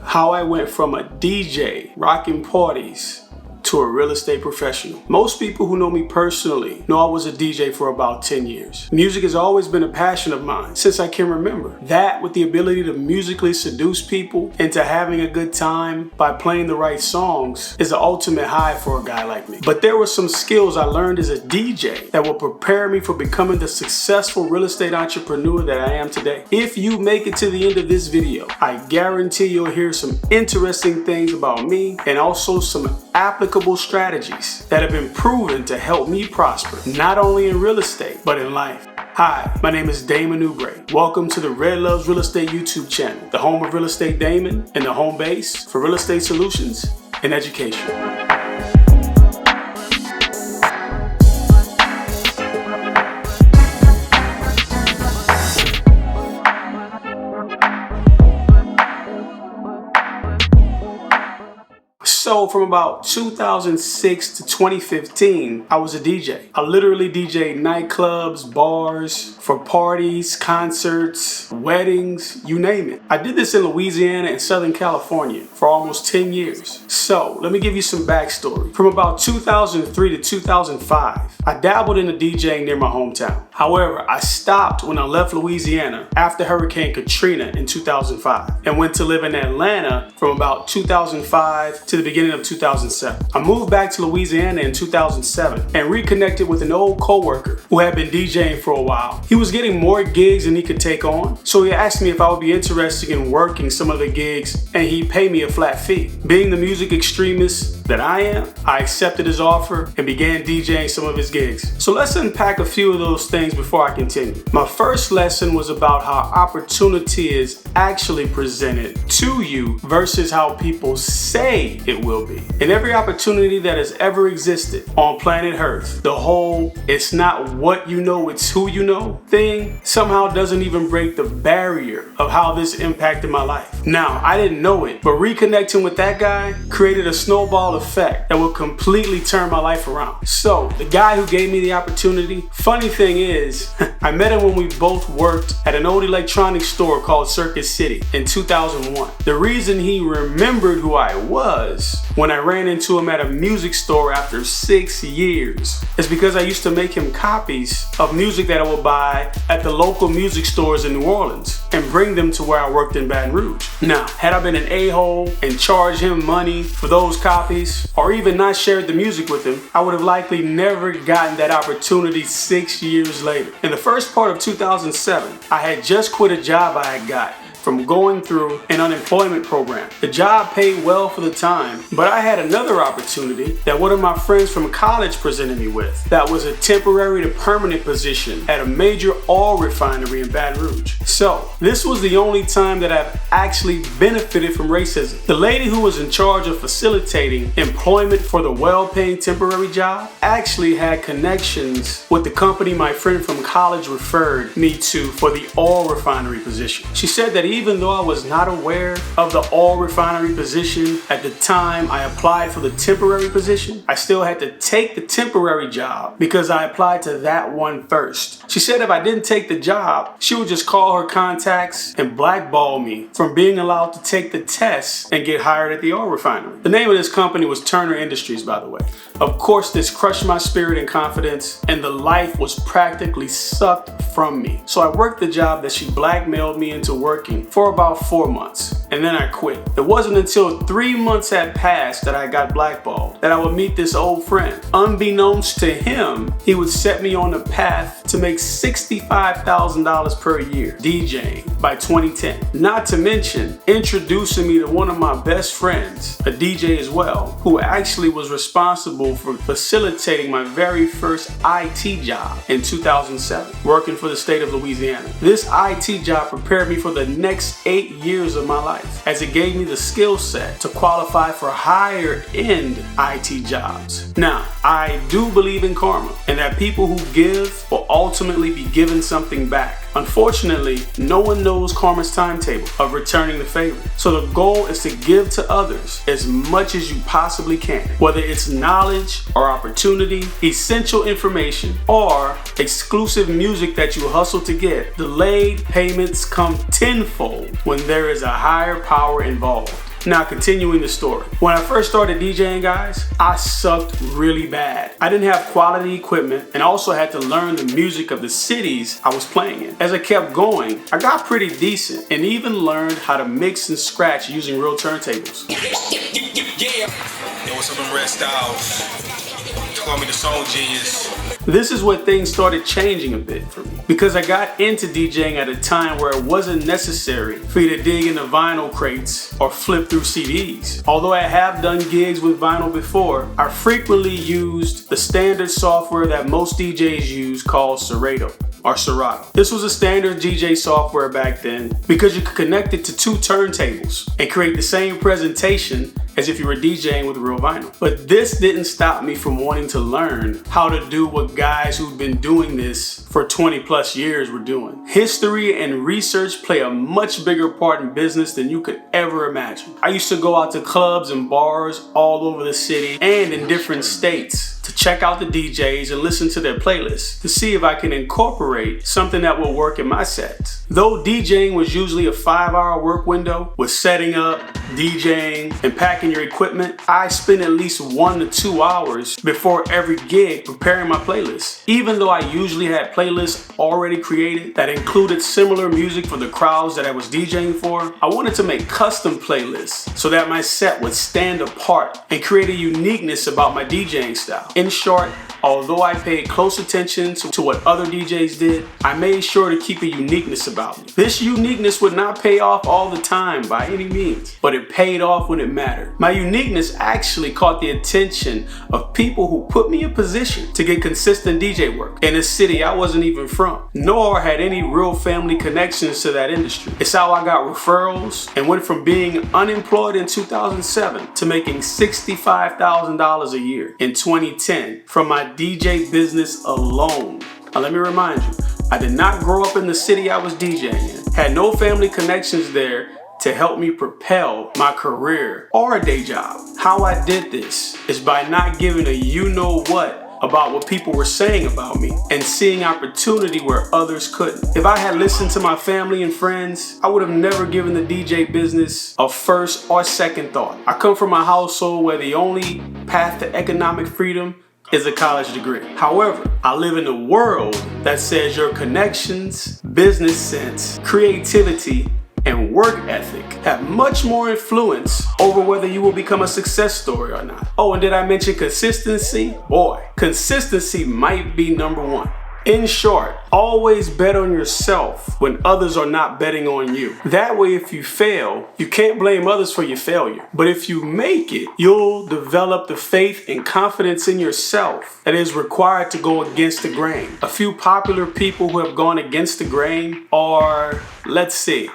how I went from a DJ rocking parties to a real estate professional. Most people who know me personally know I was a DJ for about 10 years. Music has always been a passion of mine since I can remember. That, with the ability to musically seduce people into having a good time by playing the right songs, is the ultimate high for a guy like me. But there were some skills I learned as a DJ that will prepare me for becoming the successful real estate entrepreneur that I am today. If you make it to the end of this video, I guarantee you'll hear some interesting things about me and also some applicable strategies that have been proven to help me prosper, not only in real estate, but in life. Hi, my name is Damon Oubre. Welcome to the Red Loves Real Estate YouTube channel, the home of Real Estate Damon and the home base for real estate solutions and education. So from about 2006 to 2015, I was a DJ. I literally DJed nightclubs, bars, for parties, concerts, weddings, you name it. I did this in Louisiana and Southern California for almost 10 years. So let me give you some backstory. From about 2003 to 2005, I dabbled in the DJing near my hometown. However, I stopped when I left Louisiana after Hurricane Katrina in 2005 and went to live in Atlanta from about 2005 to the beginning of 2007. I moved back to Louisiana in 2007 and reconnected with an old coworker who had been DJing for a while. He was getting more gigs than he could take on, so he asked me if I would be interested in working some of the gigs and he'd pay me a flat fee. Being the music extremist that I am, I accepted his offer and began DJing some of his gigs. So let's unpack a few of those things before I continue. My first lesson was about how opportunity is actually presented to you versus how people say it will be. In every opportunity that has ever existed on planet Earth, the whole "it's not what you know, it's who you know" thing somehow doesn't even break the barrier of how this impacted my life. Now, I didn't know it, but reconnecting with that guy created a snowball effect that would completely turn my life around. So, the guy who gave me the opportunity, funny thing is, I met him when we both worked at an old electronics store called Circuit City in 2001. The reason he remembered who I was when I ran into him at a music store after 6 years is because I used to make him copies of music that I would buy at the local music stores in New Orleans and bring them to where I worked in Baton Rouge. Now, had I been an a-hole and charged him money for those copies, or even not shared the music with him, I would have likely never gotten that opportunity 6 years later. In the first part of 2007, I had just quit a job I had got from going through an unemployment program. The job paid well for the time, but I had another opportunity that one of my friends from college presented me with that was a temporary to permanent position at a major oil refinery in Baton Rouge. So this was the only time that I've actually benefited from racism. The lady who was in charge of facilitating employment for the well-paying temporary job actually had connections with the company my friend from college referred me to for the oil refinery position. She said that even though I was not aware of the oil refinery position at the time I applied for the temporary position, I still had to take the temporary job because I applied to that one first. She said if I didn't take the job, she would just call her contacts and blackball me from being allowed to take the test and get hired at the oil refinery. The name of this company was Turner Industries, by the way. Of course, this crushed my spirit and confidence, and the life was practically sucked from me. So I worked the job that she blackmailed me into working for about 4 months, and then I quit. It wasn't until 3 months had passed that I got blackballed that I would meet this old friend. Unbeknownst to him, he would set me on the path to make $65,000 per year DJing by 2010. Not to mention introducing me to one of my best friends, a DJ as well, who actually was responsible for facilitating my very first IT job in 2007, working for the state of Louisiana. This IT job prepared me for the next 8 years of my life, as it gave me the skill set to qualify for higher end IT jobs. Now, I do believe in karma and that people who give will ultimately be given something back. Unfortunately, no one knows karma's timetable of returning the favor. So the goal is to give to others as much as you possibly can, whether it's knowledge or opportunity, essential information, or exclusive music that you hustle to get. Delayed payments come tenfold when there is a higher power involved. Now continuing the story. When I first started DJing, guys, I sucked really bad. I didn't have quality equipment and also had to learn the music of the cities I was playing in. As I kept going, I got pretty decent and even learned how to mix and scratch using real turntables. Yeah, there was some of them red styles. Call me the song genius. This is where things started changing a bit for me, because I got into DJing at a time where it wasn't necessary for you to dig into vinyl crates or flip through CDs. Although I have done gigs with vinyl before, I frequently used the standard software that most DJs use called Serato. This was a standard DJ software back then because you could connect it to two turntables and create the same presentation as if you were DJing with real vinyl. But this didn't stop me from wanting to learn how to do what guys who'd been doing this for 20 plus years were doing. History and research play a much bigger part in business than you could ever imagine. I used to go out to clubs and bars all over the city and in different states to check out the DJs and listen to their playlists to see if I can incorporate something that will work in my sets. Though DJing was usually a 5-hour work window with setting up, DJing, and packing your equipment, I spent at least 1 to 2 hours before every gig preparing my playlist. Even though I usually had playlists already created that included similar music for the crowds that I was DJing for, I wanted to make custom playlists so that my set would stand apart and create a uniqueness about my DJing style. In short, although I paid close attention to what other DJs did, I made sure to keep a uniqueness about me. This uniqueness would not pay off all the time by any means, but it paid off when it mattered. My uniqueness actually caught the attention of people who put me in position to get consistent DJ work in a city I wasn't even from, nor had any real family connections to that industry. It's how I got referrals and went from being unemployed in 2007 to making $65,000 a year in 2010 from my DJ business alone. Now let me remind you, I did not grow up in the city I was DJing in, had no family connections there to help me propel my career or a day job. How I did this is by not giving a you-know-what about what people were saying about me and seeing opportunity where others couldn't. If I had listened to my family and friends, I would have never given the DJ business a first or second thought. I come from a household where the only path to economic freedom is a college degree. However, I live in a world that says your connections, business sense, creativity, and work ethic have much more influence over whether you will become a success story or not. Oh, and did I mention consistency? Boy, consistency might be number one. In short, always bet on yourself when others are not betting on you. That way, if you fail, you can't blame others for your failure. But if you make it, you'll develop the faith and confidence in yourself that is required to go against the grain. A few popular people who have gone against the grain are, let's see,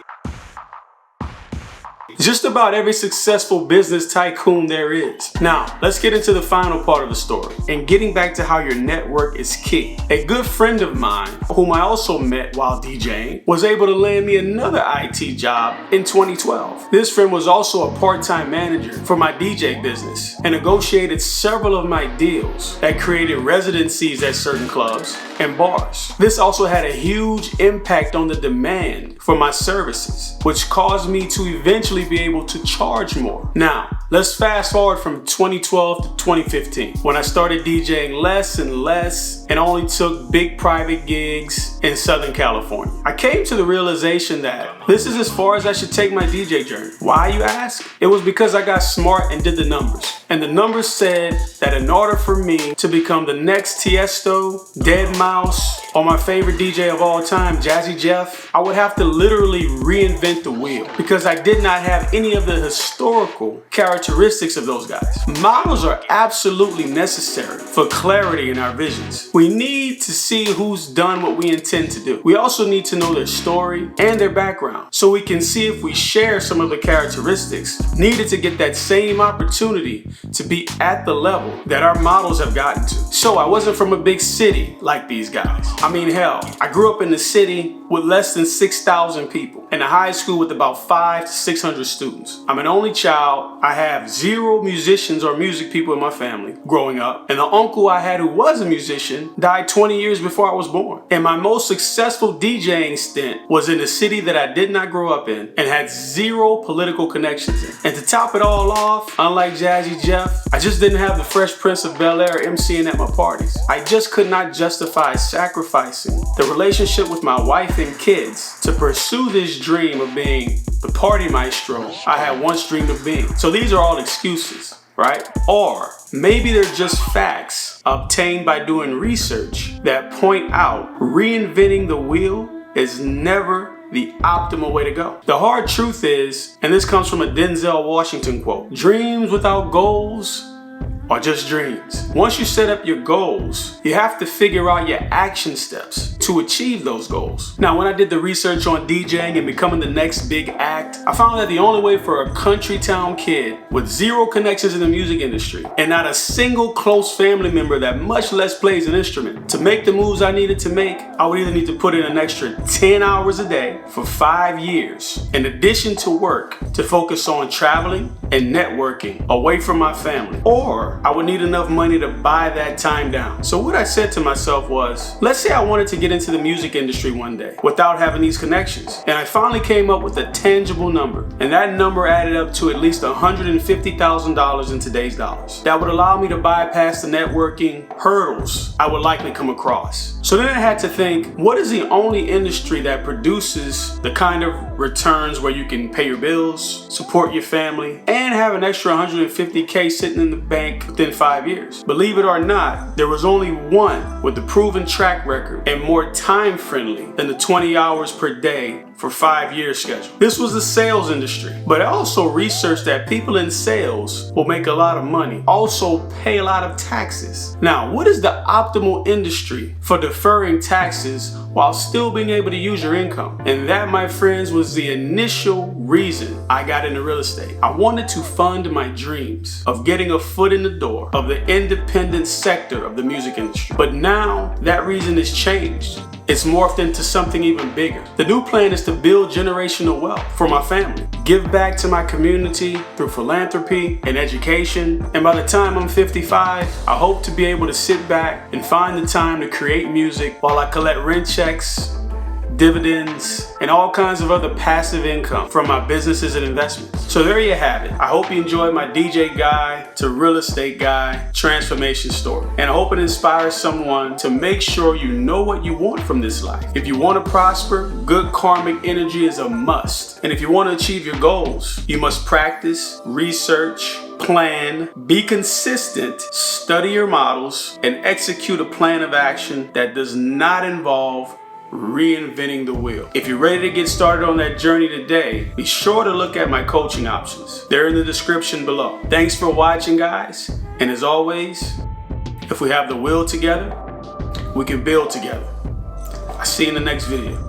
just about every successful business tycoon there is. Now, let's get into the final part of the story and getting back to how your network is key. A good friend of mine, whom I also met while DJing, was able to land me another IT job in 2012. This friend was also a part-time manager for my DJ business and negotiated several of my deals that created residencies at certain clubs and bars. This also had a huge impact on the demand for my services, which caused me to eventually be able to charge more. Now, let's fast forward from 2012 to 2015, when I started DJing less and less and only took big private gigs in Southern California. I came to the realization that this is as far as I should take my DJ journey. Why, you ask? It was because I got smart and did the numbers. And the numbers said that in order for me to become the next Tiesto, Deadmau5, or my favorite DJ of all time, Jazzy Jeff, I would have to literally reinvent the wheel because I did not have any of the historical characteristics of those guys. Models are absolutely necessary for clarity in our visions. We need to see who's done what we intend to do. We also need to know their story and their background so we can see if we share some of the characteristics needed to get that same opportunity to be at the level that our models have gotten to. So I wasn't from a big city like these guys. I mean, hell, I grew up in the city with less than 6,000 people and a high school with about 500 to 600 students. I'm an only child. I have 0 musicians or music people in my family growing up. And the uncle I had who was a musician died 20 years before I was born. And my most successful DJing stint was in a city that I did not grow up in and had 0 political connections in. And to top it all off, unlike Jazzy Jeff, I just didn't have the Fresh Prince of Bel-Air MCing at my parties. I just could not justify sacrificing the relationship with my wife and kids to pursue this dream of being the party maestro I had once dreamed of being. So these are all excuses, right? Or maybe they're just facts obtained by doing research that point out reinventing the wheel is never the optimal way to go. The hard truth is, and this comes from a Denzel Washington quote, dreams without goals are just dreams. Once you set up your goals, you have to figure out your action steps to achieve those goals. Now, when I did the research on DJing and becoming the next big act, I found that the only way for a country town kid with 0 connections in the music industry and not a single close family member that much less plays an instrument to make the moves I needed to make, I would either need to put in an extra 10 hours a day for 5 years, in addition to work, to focus on traveling and networking away from my family, or I would need enough money to buy that time down. So what I said to myself was, let's say I wanted to get into the music industry one day without having these connections. And I finally came up with a tangible number. And that number added up to at least $150,000 in today's dollars. That would allow me to bypass the networking hurdles I would likely come across. So then I had to think, what is the only industry that produces the kind of returns where you can pay your bills, support your family, and have an extra $150K sitting in the bank within 5 years? Believe it or not, there was only one with the proven track record and more time friendly than the 20 hours per day for 5 years schedule. This was the sales industry, but I also researched that people in sales will make a lot of money, also pay a lot of taxes. Now, what is the optimal industry for deferring taxes while still being able to use your income? And that, my friends, was the initial reason I got into real estate. I wanted to fund my dreams of getting a foot in the door of the independent sector of the music industry. But now that reason has changed. It's morphed into something even bigger. The new plan is to build generational wealth for my family, give back to my community through philanthropy and education, and by the time I'm 55, I hope to be able to sit back and find the time to create music while I collect rent checks, dividends, and all kinds of other passive income from my businesses and investments. So there you have it. I hope you enjoyed my DJ guy to real estate guy transformation story. And I hope it inspires someone to make sure you know what you want from this life. If you want to prosper, good karmic energy is a must. And if you want to achieve your goals, you must practice, research, plan, be consistent, study your models, and execute a plan of action that does not involve reinventing the wheel. If you're ready to get started on that journey today, be sure to look at my coaching options. They're in the description below. Thanks for watching, guys. And as always, if we have the will together, we can build together. I'll see you in the next video.